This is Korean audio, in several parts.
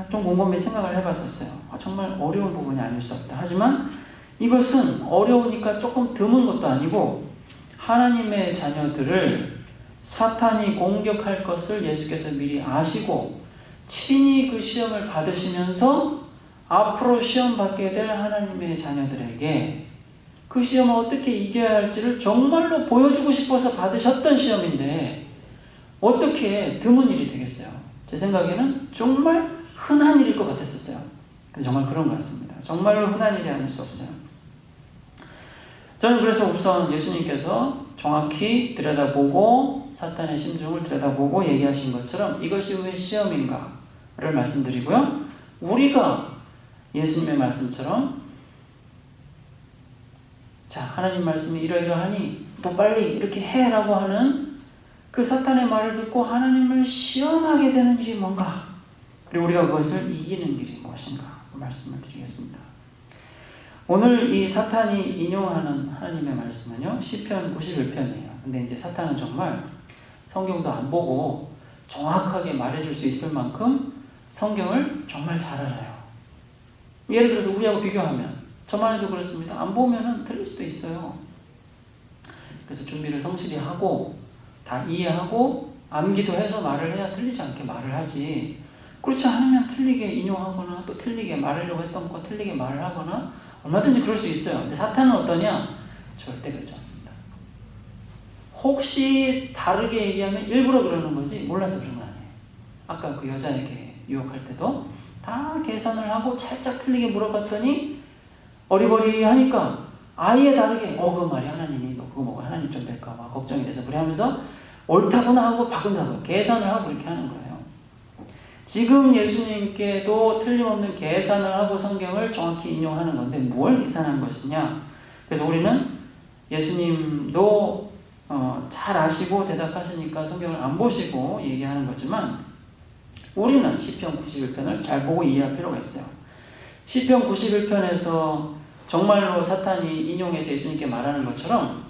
좀 곰곰이 생각을 해봤었어요. 정말 어려운 부분이 아닐 수 없다. 하지만 이것은 어려우니까 조금 드문 것도 아니고 하나님의 자녀들을 사탄이 공격할 것을 예수께서 미리 아시고 친히 그 시험을 받으시면서 앞으로 시험 받게 될 하나님의 자녀들에게 그 시험을 어떻게 이겨야 할지를 정말로 보여주고 싶어서 받으셨던 시험인데 어떻게 드문 일이 되겠어요? 제 생각에는 정말 흔한 일일 것 같았었어요. 정말 그런 것 같습니다. 정말로 흔한 일이 아닐 수 없어요. 저는 그래서 우선 예수님께서 정확히 들여다보고 사탄의 심중을 들여다보고 얘기하신 것처럼 이것이 왜 시험인가를 말씀드리고요. 우리가 예수님의 말씀처럼 자, 하나님 말씀이 이러이러하니 더 빨리 이렇게 해라고 하는 그 사탄의 말을 듣고 하나님을 시험하게 되는 일이 뭔가, 그리고 우리가 그것을 이기는 길이 무엇인가 말씀을 드리겠습니다. 오늘 이 사탄이 인용하는 하나님의 말씀은요, 시편 91편이에요. 근데 이제 사탄은 정말 성경도 안 보고 정확하게 말해줄 수 있을 만큼 성경을 정말 잘 알아요. 예를 들어서 우리하고 비교하면 저만 해도 그렇습니다. 안 보면은 틀릴 수도 있어요. 그래서 준비를 성실히 하고 다 이해하고 암기도 해서 말을 해야 틀리지 않게 말을 하지, 그렇지 않으면 틀리게 인용하거나 또 틀리게 말하려고 했던 거 틀리게 말을 하거나 얼마든지 그럴 수 있어요. 근데 사탄은 어떠냐? 절대 그렇지 않습니다. 혹시 다르게 얘기하면 일부러 그러는 거지 몰라서 그런 거 아니에요. 아까 그 여자에게 유혹할 때도 다 계산을 하고 살짝 틀리게 물어봤더니 어리버리하니까 아예 다르게 그거 말이 하나님이 너 그거 먹어 하나님 좀 될까 봐 걱정이 돼서 그래 하면서 옳다구나 하고 바꾼다고 계산을 하고 이렇게 하는 거예요. 지금 예수님께도 틀림없는 계산을 하고 성경을 정확히 인용하는 건데 뭘 계산한 것이냐? 그래서 우리는 예수님도 잘 아시고 대답하시니까 성경을 안 보시고 얘기하는 거지만 우리는 시편 91편을 잘 보고 이해할 필요가 있어요. 시편 91편에서 정말로 사탄이 인용해서 예수님께 말하는 것처럼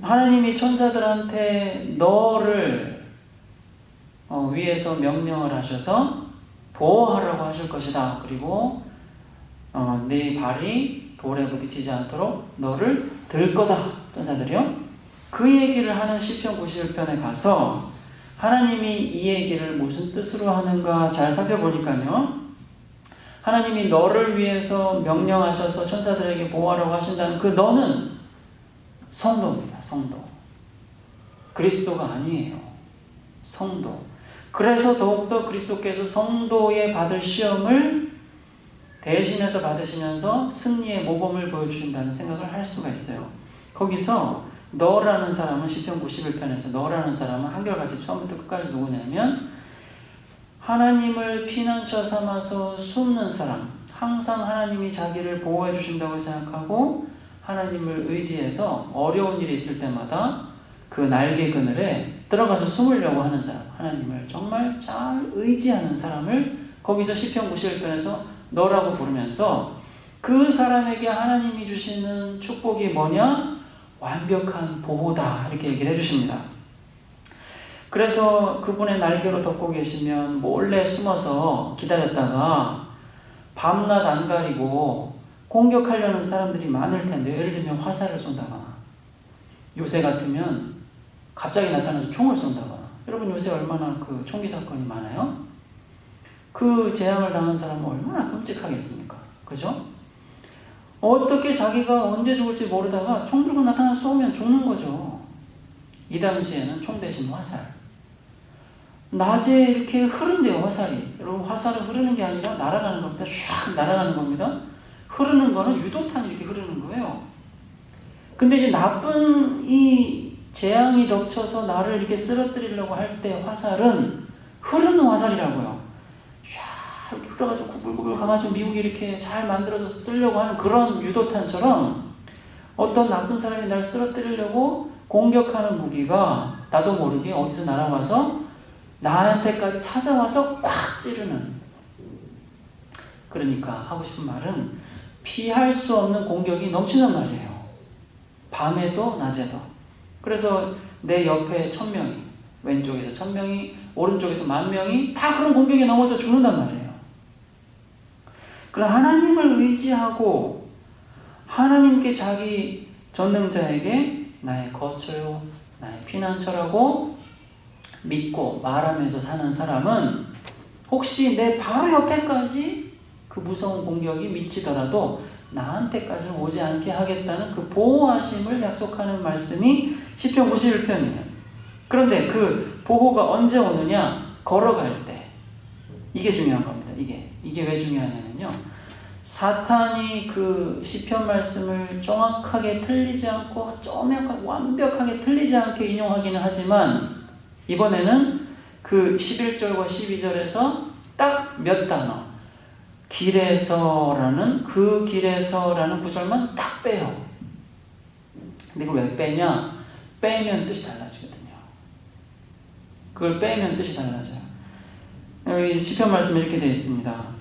하나님이 천사들한테 너를 위에서 명령을 하셔서 보호하라고 하실 것이다. 그리고 네 발이 돌에 부딪히지 않도록 너를 들 거다. 천사들이요. 그 얘기를 하는 시편 91편에 가서 하나님이 이 얘기를 무슨 뜻으로 하는가 잘 살펴보니까요. 하나님이 너를 위해서 명령하셔서 천사들에게 보호하라고 하신다는 그 너는 성도입니다. 성도. 그리스도가 아니에요. 성도. 그래서 더욱더 그리스도께서 성도에 받을 시험을 대신해서 받으시면서 승리의 모범을 보여주신다는 생각을 할 수가 있어요. 거기서 너라는 사람은 시편 91편에서 너라는 사람은 한결같이 처음부터 끝까지 누구냐면 하나님을 피난처 삼아서 숨는 사람, 항상 하나님이 자기를 보호해 주신다고 생각하고 하나님을 의지해서 어려운 일이 있을 때마다 그 날개 그늘에 들어가서 숨으려고 하는 사람, 하나님을 정말 잘 의지하는 사람을 거기서 시편 91편에서 너라고 부르면서 그 사람에게 하나님이 주시는 축복이 뭐냐? 완벽한 보호다. 이렇게 얘기를 해주십니다. 그래서 그분의 날개로 덮고 계시면 몰래 숨어서 기다렸다가 밤낮 안 가리고 공격하려는 사람들이 많을 텐데, 예를 들면 화살을 쏜다거나 요새 같으면 갑자기 나타나서 총을 쏜다거나, 여러분 요새 얼마나 그 총기 사건이 많아요? 그 재앙을 당한 사람은 얼마나 끔찍하겠습니까? 그죠? 어떻게 자기가 언제 죽을지 모르다가 총 들고 나타나서 쏘면 죽는 거죠. 이 당시에는 총 대신 화살. 낮에 이렇게 흐른대요, 화살이. 여러분, 화살은 흐르는 게 아니라 날아가는 겁니다. 샥 날아가는 겁니다. 흐르는 거는 유도탄이 이렇게 흐르는 거예요. 근데 이제 나쁜 이 재앙이 덮쳐서 나를 이렇게 쓰러뜨리려고 할 때 화살은 흐르는 화살이라고요. 샥 이렇게 흘러가지고 구불구불 가가지고 미국이 이렇게 잘 만들어서 쓰려고 하는 그런 유도탄처럼 어떤 나쁜 사람이 날 쓰러뜨리려고 공격하는 무기가 나도 모르게 어디서 날아와서 나한테까지 찾아와서 콱 찌르는. 그러니까 하고 싶은 말은 피할 수 없는 공격이 넘치는 말이에요. 밤에도 낮에도. 그래서 내 옆에 1000명이, 왼쪽에서 1000명이, 오른쪽에서 10,000명이 다 그런 공격에 넘어져 죽는단 말이에요. 그럼 하나님을 의지하고 하나님께 자기 전능자에게 나의 거처요, 나의 피난처라고 믿고 말하면서 사는 사람은 혹시 내 바로 옆에까지 그 무서운 공격이 미치더라도 나한테까지는 오지 않게 하겠다는 그 보호하심을 약속하는 말씀이 시편 91편이에요. 그런데 그 보호가 언제 오느냐? 걸어갈 때. 이게 중요한 겁니다. 이게 왜 중요하냐면요, 사탄이 그 시편 말씀을 정확하게 틀리지 않고 완벽하게 틀리지 않게 인용하기는 하지만 이번에는 그 11절과 12절에서 딱 몇 단어, 길에서라는 구절만 딱 빼요. 근데 이걸 왜 빼냐? 빼면 뜻이 달라지거든요. 그걸 빼면 뜻이 달라져요. 여기 시편 말씀에 이렇게 되어 있습니다.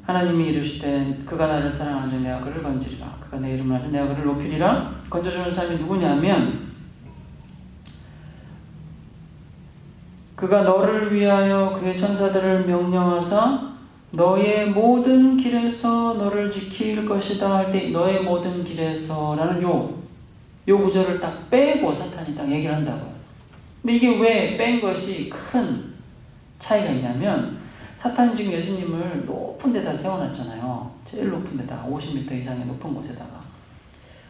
하나님이 이르시되 그가 나를 사랑하는데 내가 그를 건지리라. 그가 내 이름을 알되 내가 그를 높이리라. 건져주는 사람이 누구냐면 그가 너를 위하여 그의 천사들을 명령하사 너의 모든 길에서 너를 지킬 것이다 할 때 너의 모든 길에서라는 요 구절을 딱 빼고 사탄이 딱 얘기를 한다고요. 근데 이게 왜 뺀 것이 큰 차이가 있냐면 사탄이 지금 예수님을 높은 데다 세워놨잖아요. 제일 높은 데다 50m 이상의 높은 곳에다가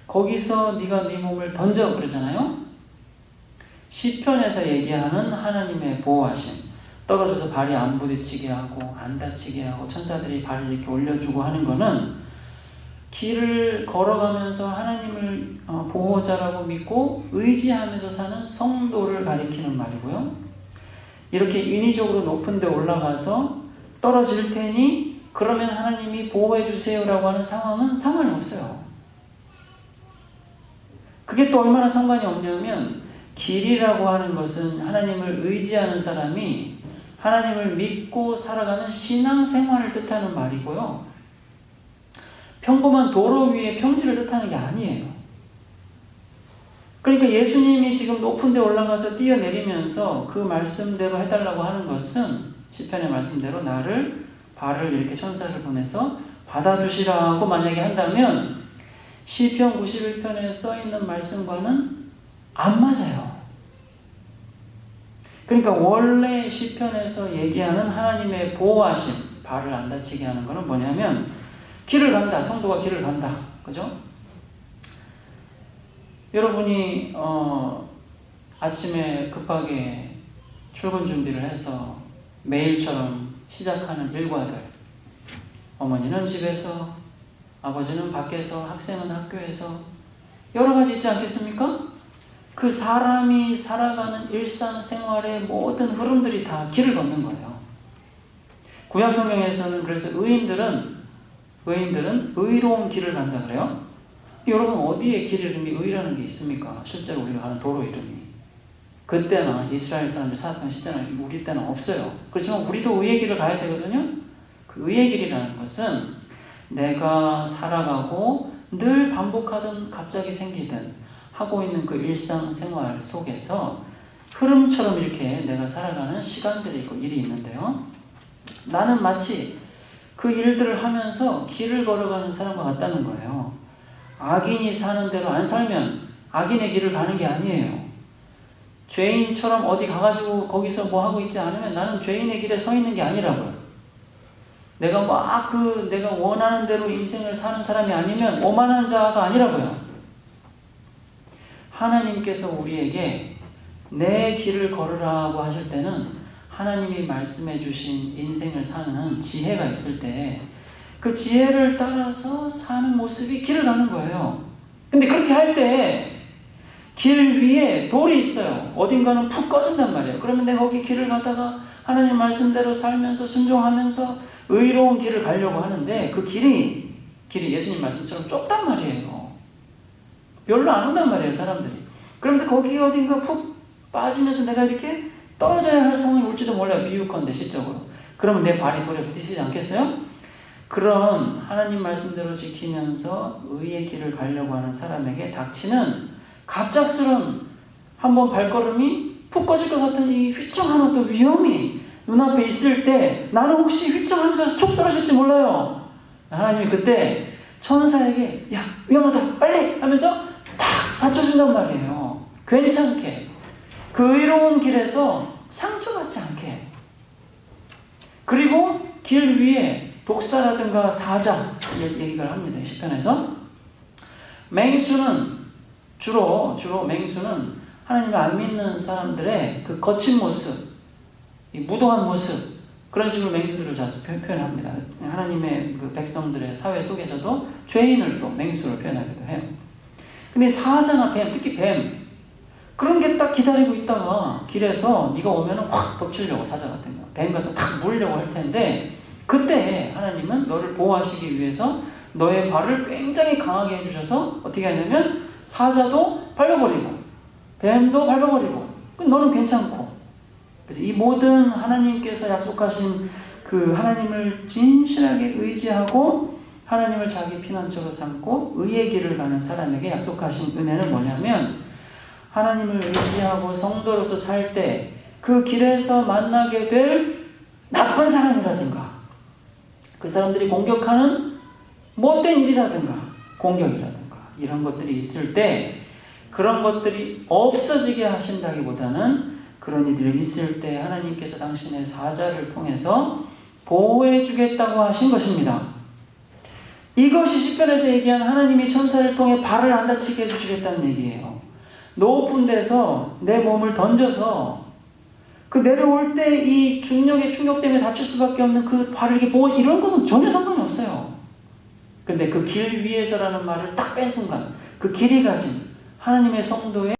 거기서 네가 네 몸을 던져 그러잖아요. 시편에서 얘기하는 하나님의 보호하심, 떨어져서 발이 안 부딪히게 하고 안 다치게 하고 천사들이 발을 이렇게 올려주고 하는 거는 길을 걸어가면서 하나님을 보호자라고 믿고 의지하면서 사는 성도를 가리키는 말이고요. 이렇게 인위적으로 높은 데 올라가서 떨어질 테니 그러면 하나님이 보호해 주세요라고 하는 상황은 상관이 없어요. 그게 또 얼마나 상관이 없냐면 길이라고 하는 것은 하나님을 의지하는 사람이 하나님을 믿고 살아가는 신앙생활을 뜻하는 말이고요. 평범한 도로 위의 평지를 뜻하는 게 아니에요. 그러니까 예수님이 지금 높은 데 올라가서 뛰어내리면서 그 말씀대로 해달라고 하는 것은 시편의 말씀대로 나를 발을 이렇게 천사를 보내서 받아주시라고 만약에 한다면 시편 91편에 써있는 말씀과는 안 맞아요. 그러니까 원래 시편에서 얘기하는 하나님의 보호하심, 발을 안 다치게 하는 것은 뭐냐면 길을 간다, 성도가 길을 간다, 그죠? 여러분이 아침에 급하게 출근 준비를 해서 매일처럼 시작하는 일과들, 어머니는 집에서, 아버지는 밖에서, 학생은 학교에서 여러 가지 있지 않겠습니까? 그 사람이 살아가는 일상생활의 모든 흐름들이 다 길을 걷는 거예요. 구약 성경에서는 그래서 의인들은 의로운 길을 간다 그래요. 여러분 어디에 길 이름이 의라는 게 있습니까? 실제로 우리가 가는 도로 이름이. 그때나 이스라엘 사람들 살았던 시대나 우리 때는 없어요. 그렇지만 우리도 의의 길을 가야 되거든요. 그 의의 길이라는 것은 내가 살아가고 늘 반복하던 갑자기 생기든 하고 있는 그 일상생활 속에서 흐름처럼 이렇게 내가 살아가는 시간들이 있고 일이 있는데요. 나는 마치 그 일들을 하면서 길을 걸어가는 사람과 같다는 거예요. 악인이 사는 대로 안 살면 악인의 길을 가는 게 아니에요. 죄인처럼 어디 가가지고 거기서 뭐 하고 있지 않으면 나는 죄인의 길에 서 있는 게 아니라고요. 내가 내가 원하는 대로 인생을 사는 사람이 아니면 오만한 자가 아니라고요. 하나님께서 우리에게 내 길을 걸으라고 하실 때는 하나님이 말씀해 주신 인생을 사는 지혜가 있을 때 그 지혜를 따라서 사는 모습이 길을 가는 거예요. 근데 그렇게 할 때 길 위에 돌이 있어요. 어딘가는 푹 꺼진단 말이에요. 그러면 내가 거기 길을 가다가 하나님 말씀대로 살면서 순종하면서 의로운 길을 가려고 하는데 그 길이 예수님 말씀처럼 좁단 말이에요. 별로 안 온단 말이에요, 사람들이. 그러면서 거기 어딘가 푹 빠지면서 내가 이렇게 떨어져야 할 상황이 올지도 몰라요. 비유컨대 시적으로. 그러면 내 발이 돌에 부딪히지 않겠어요? 그런 하나님 말씀대로 지키면서 의의 길을 가려고 하는 사람에게 닥치는 갑작스런 한번 발걸음이 푹 꺼질 것 같은 이 휘청하는 어떤 위험이 눈앞에 있을 때 나는 혹시 휘청하면서 툭 떨어질지 몰라요. 하나님이 그때 천사에게 야 위험하다 빨리 하면서 탁 받쳐준단 말이에요. 괜찮게 그 의로운 길에서 상처받지 않게. 그리고 길 위에 독사라든가 사자 얘기를 합니다. 시편에서 맹수는 주로 맹수는 하나님을 안 믿는 사람들의 그 거친 모습, 이 무도한 모습, 그런 식으로 맹수들을 자주 표현합니다. 하나님의 그 백성들의 사회 속에서도 죄인을 또 맹수로 표현하기도 해요. 근데 사자나 뱀, 특히 뱀, 그런 게 딱 기다리고 있다가 길에서 네가 오면은 확 덮치려고, 사자 같은 거, 뱀 같은 거 탁 물려고 할 텐데, 그때 하나님은 너를 보호하시기 위해서 너의 발을 굉장히 강하게 해주셔서 어떻게 하냐면 사자도 밟아버리고 뱀도 밟아버리고 너는 괜찮고. 그래서 이 모든 하나님께서 약속하신 그 하나님을 진실하게 의지하고 하나님을 자기 피난처로 삼고 의의 길을 가는 사람에게 약속하신 은혜는 뭐냐면, 하나님을 의지하고 성도로서 살 때 그 길에서 만나게 될 나쁜 사람이라든가 그 사람들이 공격하는 못된 일이라든가 공격이라든가 이런 것들이 있을 때 그런 것들이 없어지게 하신다기보다는 그런 일들이 있을 때 하나님께서 당신의 사자를 통해서 보호해 주겠다고 하신 것입니다. 이것이 시편에서 얘기한 하나님이 천사를 통해 발을 안 다치게 해주시겠다는 얘기예요. 높은 데서 내 몸을 던져서 그 내려올 때 이 중력의 충격 때문에 다칠 수밖에 없는 그 발을 이렇게 보호, 이런 거는 전혀 상관이 없어요. 근데 그 길 위에서라는 말을 딱 뺀 순간 그 길이 가진 하나님의 성도의